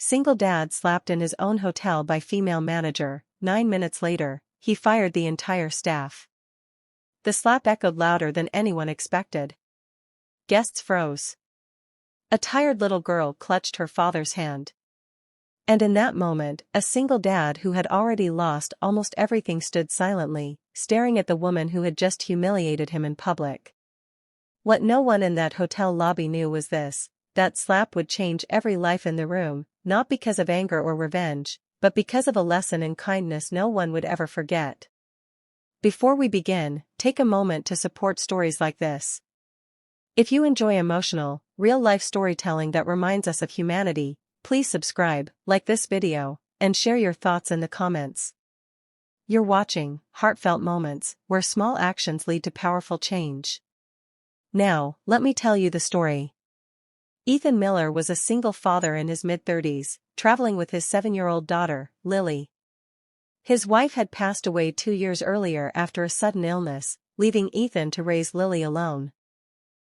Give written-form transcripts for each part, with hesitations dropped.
Single dad slapped in his own hotel by female manager. 9 minutes later, he fired the entire staff. The slap echoed louder than anyone expected. Guests froze. A tired little girl clutched her father's hand. And in that moment, a single dad who had already lost almost everything stood silently, staring at the woman who had just humiliated him in public. What no one in that hotel lobby knew was this: that slap would change every life in the room, not because of anger or revenge, but because of a lesson in kindness no one would ever forget. Before we begin, take a moment to support stories like this. If you enjoy emotional, real-life storytelling that reminds us of humanity, please subscribe, like this video, and share your thoughts in the comments. You're watching Heartfelt Moments, where small actions lead to powerful change. Now, let me tell you the story. Ethan Miller was a single father in his mid-30s, traveling with his 7-year-old daughter, Lily. His wife had passed away 2 years earlier after a sudden illness, leaving Ethan to raise Lily alone.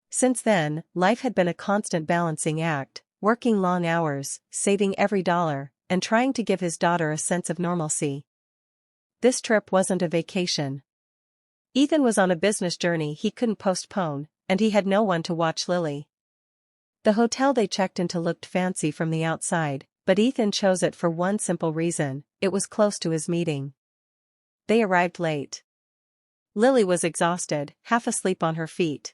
Since then, life had been a constant balancing act, working long hours, saving every dollar, and trying to give his daughter a sense of normalcy. This trip wasn't a vacation. Ethan was on a business journey he couldn't postpone, and he had no one to watch Lily. The hotel they checked into looked fancy from the outside, but Ethan chose it for one simple reason: it was close to his meeting. They arrived late. Lily was exhausted, half asleep on her feet.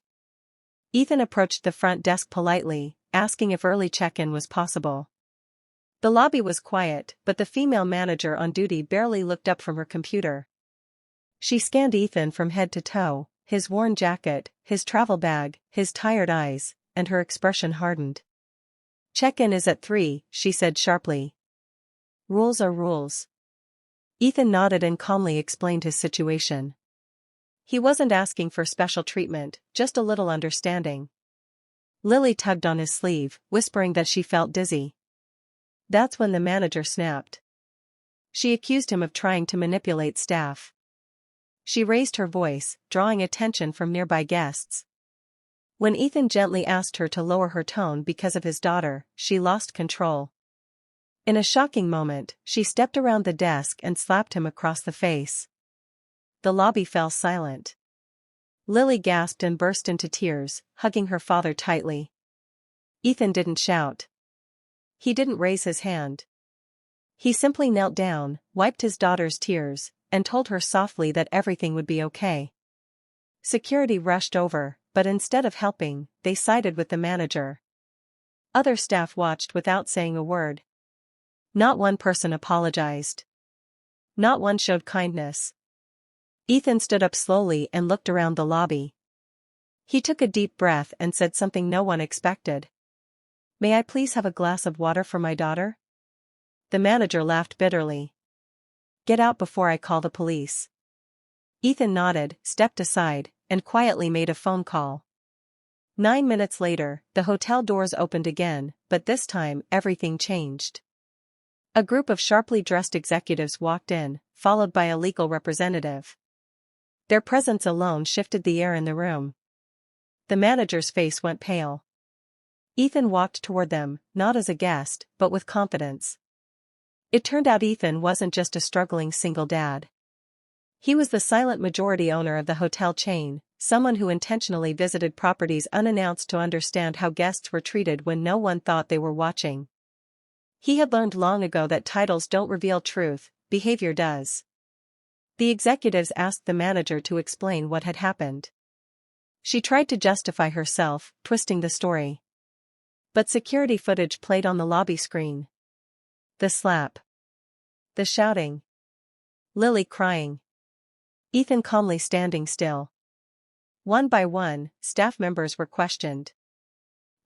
Ethan approached the front desk politely, asking if early check-in was possible. The lobby was quiet, but the female manager on duty barely looked up from her computer. She scanned Ethan from head to toe, his worn jacket, his travel bag, his tired eyes, and her expression hardened. "Check-in is at 3, she said sharply. "Rules are rules." Ethan nodded and calmly explained his situation. He wasn't asking for special treatment, just a little understanding. Lily tugged on his sleeve, whispering that she felt dizzy. That's when the manager snapped. She accused him of trying to manipulate staff. She raised her voice, drawing attention from nearby guests. When Ethan gently asked her to lower her tone because of his daughter, she lost control. In a shocking moment, she stepped around the desk and slapped him across the face. The lobby fell silent. Lily gasped and burst into tears, hugging her father tightly. Ethan didn't shout. He didn't raise his hand. He simply knelt down, wiped his daughter's tears, and told her softly that everything would be okay. Security rushed over, but instead of helping, they sided with the manager. Other staff watched without saying a word. Not one person apologized. Not one showed kindness. Ethan stood up slowly and looked around the lobby. He took a deep breath and said something no one expected. "May I please have a glass of water for my daughter?" The manager laughed bitterly. "Get out before I call the police." Ethan nodded, stepped aside, and quietly made a phone call. 9 minutes later, the hotel doors opened again, but this time everything changed. A group of sharply dressed executives walked in, followed by a legal representative. Their presence alone shifted the air in the room. The manager's face went pale. Ethan walked toward them, not as a guest, but with confidence. It turned out Ethan wasn't just a struggling single dad. He was the silent majority owner of the hotel chain, someone who intentionally visited properties unannounced to understand how guests were treated when no one thought they were watching. He had learned long ago that titles don't reveal truth, behavior does. The executives asked the manager to explain what had happened. She tried to justify herself, twisting the story. But security footage played on the lobby screen. The slap. The shouting. Lily crying. Ethan calmly standing still. One by one, staff members were questioned.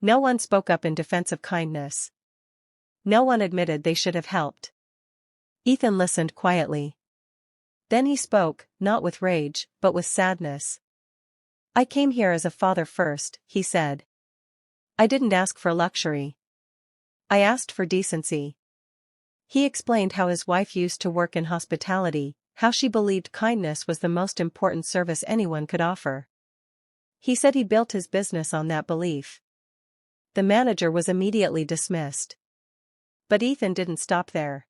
No one spoke up in defense of kindness. No one admitted they should have helped. Ethan listened quietly. Then he spoke, not with rage, but with sadness. "I came here as a father first," he said. "I didn't ask for luxury. I asked for decency." He explained how his wife used to work in hospitality, how she believed kindness was the most important service anyone could offer. He said he built his business on that belief. The manager was immediately dismissed. But Ethan didn't stop there.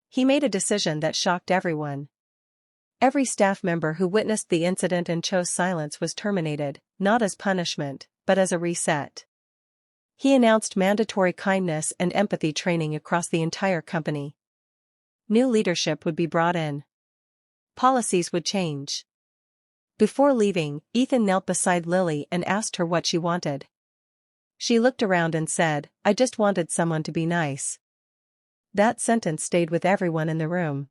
He made a decision that shocked everyone. Every staff member who witnessed the incident and chose silence was terminated, not as punishment, but as a reset. He announced mandatory kindness and empathy training across the entire company. New leadership would be brought in. Policies would change. Before leaving, Ethan knelt beside Lily and asked her what she wanted. She looked around and said, "I just wanted someone to be nice." That sentence stayed with everyone in the room.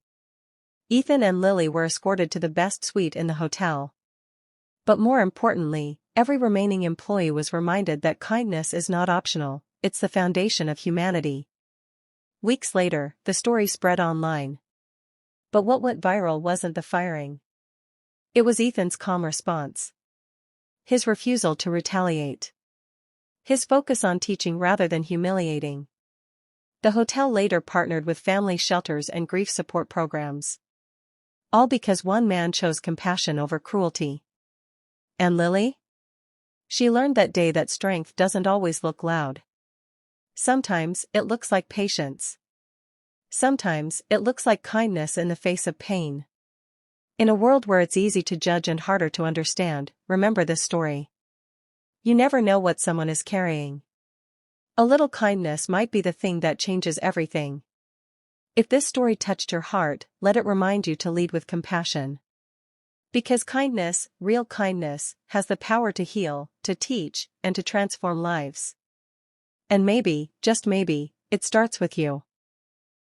Ethan and Lily were escorted to the best suite in the hotel. But more importantly, every remaining employee was reminded that kindness is not optional, it's the foundation of humanity. Weeks later, the story spread online. But what went viral wasn't the firing. It was Ethan's calm response. His refusal to retaliate. His focus on teaching rather than humiliating. The hotel later partnered with family shelters and grief support programs. All because one man chose compassion over cruelty. And Lily? She learned that day that strength doesn't always look loud. Sometimes it looks like patience. Sometimes it looks like kindness in the face of pain. In a world where it's easy to judge and harder to understand, remember this story. You never know what someone is carrying. A little kindness might be the thing that changes everything. If this story touched your heart, let it remind you to lead with compassion. Because kindness, real kindness, has the power to heal, to teach, and to transform lives. And maybe, just maybe, it starts with you.